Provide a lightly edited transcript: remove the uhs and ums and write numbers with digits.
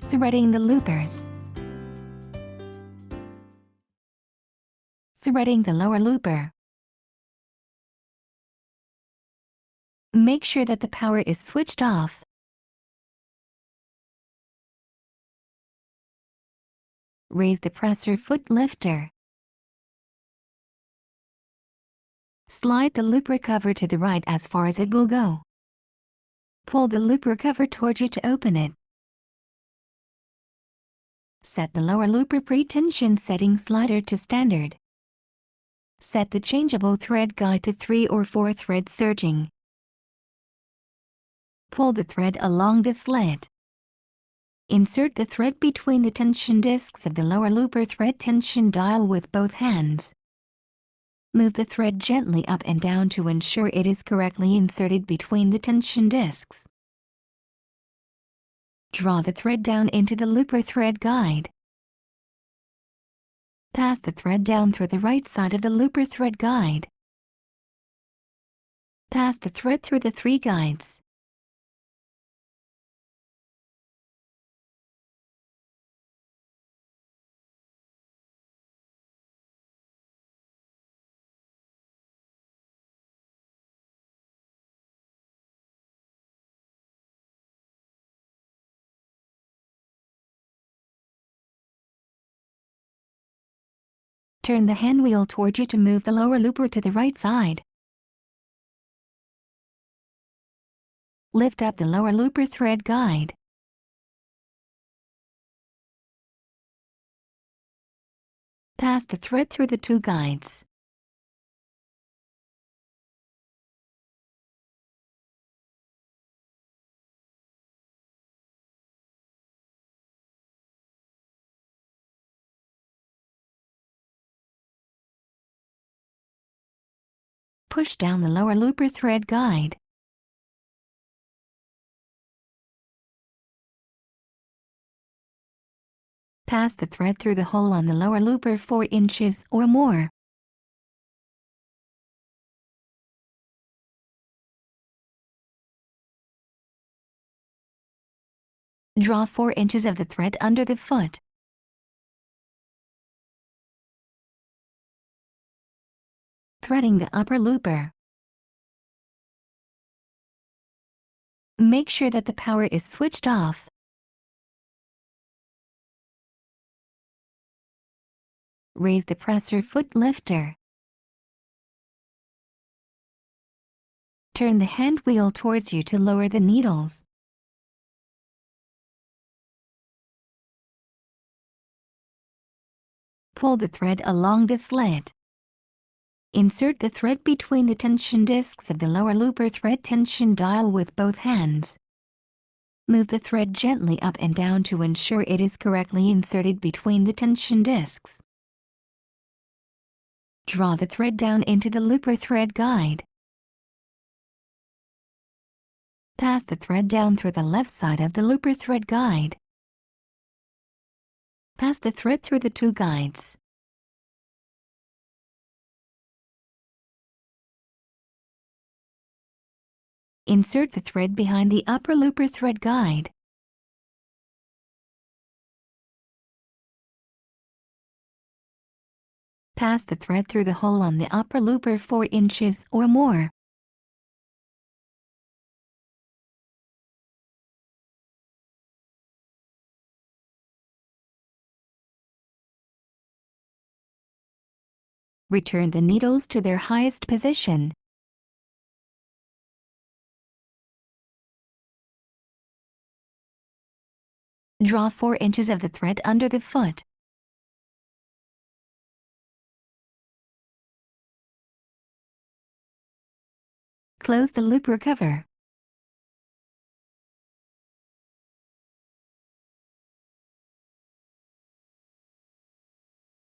Threading the loopers. Threading the lower looper. Make sure that the power is switched off. Raise the presser foot lifter. Slide the looper cover to the right as far as it will go. Pull the looper cover toward you to open it. Set the lower looper pre-tension setting slider to standard. Set the changeable thread guide to 3 or 4 thread surging. Pull the thread along the slit. Insert the thread between the tension discs of the lower looper thread tension dial with both hands. Move the thread gently up and down to ensure it is correctly inserted between the tension discs. Draw the thread down into the looper thread guide. Pass the thread down through the right side of the looper thread guide. Pass the thread through the 3 guides. Turn the hand wheel toward you to move the lower looper to the right side. Lift up the lower looper thread guide. Pass the thread through the 2 guides. Push down the lower looper thread guide. Pass the thread through the hole on the lower looper 4 inches or more. Draw 4 inches of the thread under the foot. Threading the upper looper. Make sure that the power is switched off. Raise the presser foot lifter. Turn the hand wheel towards you to lower the needles. Pull the thread along the slit. Insert the thread between the tension discs of the lower looper thread tension dial with both hands. Move the thread gently up and down to ensure it is correctly inserted between the tension discs. Draw the thread down into the looper thread guide. Pass the thread down through the left side of the looper thread guide. Pass the thread through the 2 guides. Insert the thread behind the upper looper thread guide. Pass the thread through the hole on the upper looper 4 inches or more. Return the needles to their highest position. Draw 4 inches of the thread under the foot. Close the looper cover.